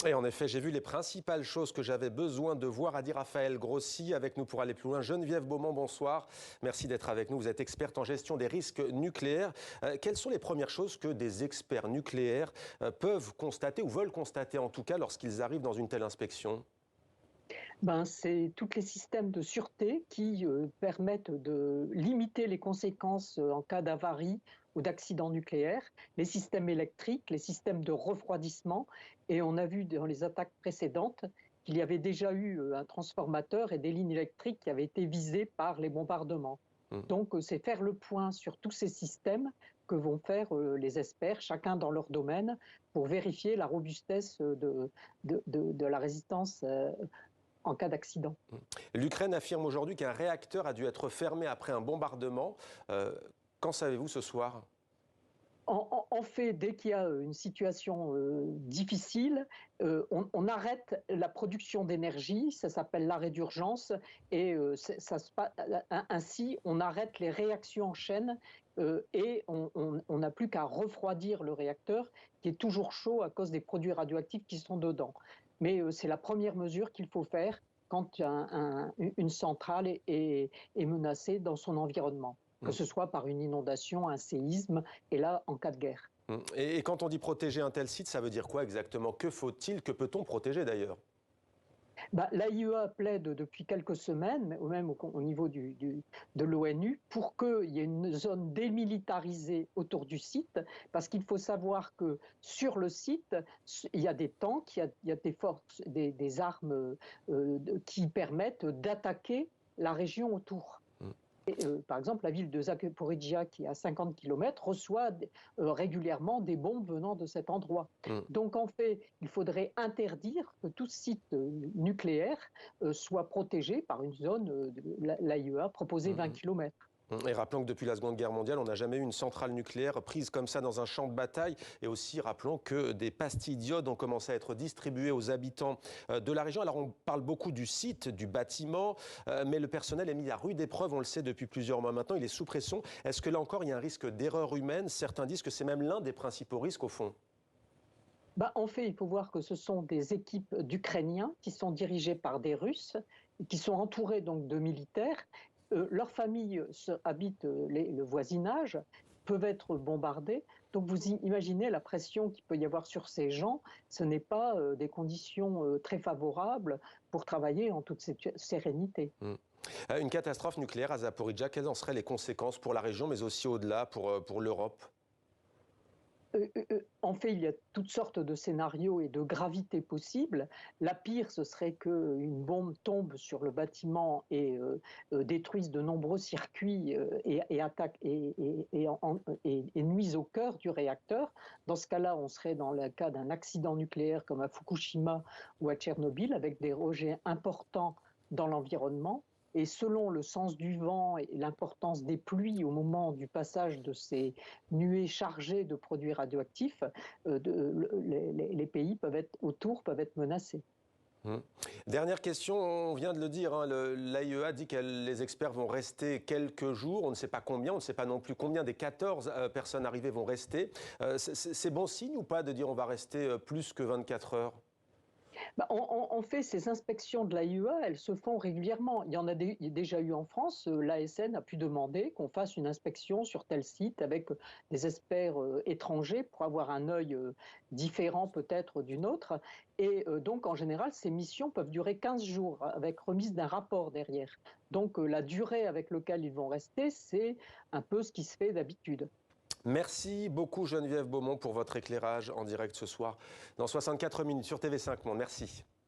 Et en effet, j'ai vu les principales choses que j'avais besoin de voir, a dit Raphaël Grossi. Avec nous pour aller plus loin, Geneviève Beaumont, bonsoir. Merci d'être avec nous. Vous êtes experte en gestion des risques nucléaires. Quelles sont les premières choses que des experts nucléaires peuvent constater, ou veulent constater en tout cas, lorsqu'ils arrivent dans une telle inspection ? C'est tous les systèmes de sûreté qui permettent de limiter les conséquences en cas d'avarie ou d'accident nucléaire, les systèmes électriques, les systèmes de refroidissement. Et on a vu dans les attaques précédentes qu'il y avait déjà eu un transformateur et des lignes électriques qui avaient été visées par les bombardements. Donc c'est faire le point sur tous ces systèmes que vont faire les experts, chacun dans leur domaine, pour vérifier la robustesse de la résistance en cas d'accident. L'Ukraine affirme aujourd'hui qu'un réacteur a dû être fermé après un bombardement. Qu'en savez-vous ce soir ? En fait, dès qu'il y a une situation difficile, on arrête la production d'énergie, ça s'appelle l'arrêt d'urgence, et ainsi on arrête les réactions en chaîne et on n'a plus qu'à refroidir le réacteur qui est toujours chaud à cause des produits radioactifs qui sont dedans. Mais c'est la première mesure qu'il faut faire quand une centrale est menacée dans son environnement, que ce soit par une inondation, un séisme, et là, en cas de guerre. Et quand on dit protéger un tel site, ça veut dire quoi exactement ? Que faut-il ? Que peut-on protéger d'ailleurs ? L'AIEA plaide depuis quelques semaines, même au niveau de l'ONU, pour qu'il y ait une zone démilitarisée autour du site, parce qu'il faut savoir que sur le site, il y a des tanks, il y a des forces, des armes qui permettent d'attaquer la région autour. Par exemple, la ville de Zaporijia, qui est à 50 km, reçoit régulièrement des bombes venant de cet endroit. Donc, en fait, il faudrait interdire que tout site nucléaire soit protégé par une zone de l'AIEA proposée 20 km. Et rappelons que depuis la Seconde Guerre mondiale, on n'a jamais eu une centrale nucléaire prise comme ça dans un champ de bataille. Et aussi, rappelons que des pastilles d'iode ont commencé à être distribuées aux habitants de la région. Alors, on parle beaucoup du site, du bâtiment, mais le personnel est mis à rude épreuve, on le sait depuis plusieurs mois maintenant. Il est sous pression. Est-ce que là encore, il y a un risque d'erreur humaine ? Certains disent que c'est même l'un des principaux risques au fond. En fait, il faut voir que ce sont des équipes d'Ukrainiens qui sont dirigées par des Russes, qui sont entourés donc de militaires. Leurs familles habitent le voisinage, peuvent être bombardées. Donc vous imaginez la pression qu'il peut y avoir sur ces gens. Ce n'est pas des conditions très favorables pour travailler en toute sérénité. Une catastrophe nucléaire à Zaporijia, quelles en seraient les conséquences pour la région, mais aussi au-delà, pour l'Europe ? En fait, il y a toutes sortes de scénarios et de gravités possibles. La pire, ce serait qu'une bombe tombe sur le bâtiment et détruise de nombreux circuits et attaque et nuise au cœur du réacteur. Dans ce cas-là, on serait dans le cas d'un accident nucléaire comme à Fukushima ou à Tchernobyl, avec des rejets importants dans l'environnement. Et selon le sens du vent et l'importance des pluies au moment du passage de ces nuées chargées de produits radioactifs, les pays peuvent être menacés. Dernière question, on vient de le dire, l'AIEA dit que les experts vont rester quelques jours, on ne sait pas combien, on ne sait pas non plus combien des 14 personnes arrivées vont rester. C'est bon signe ou pas de dire on va rester plus que 24 heures ? En fait, ces inspections de l'AIEA, elles se font régulièrement. Il y en a déjà eu en France. L'ASN a pu demander qu'on fasse une inspection sur tel site avec des experts étrangers pour avoir un œil différent peut-être d'une autre. Et donc, en général, ces missions peuvent durer 15 jours avec remise d'un rapport derrière. Donc, la durée avec laquelle ils vont rester, c'est un peu ce qui se fait d'habitude. Merci beaucoup Geneviève Beaumont pour votre éclairage en direct ce soir dans 64 minutes sur TV5 Monde. Merci.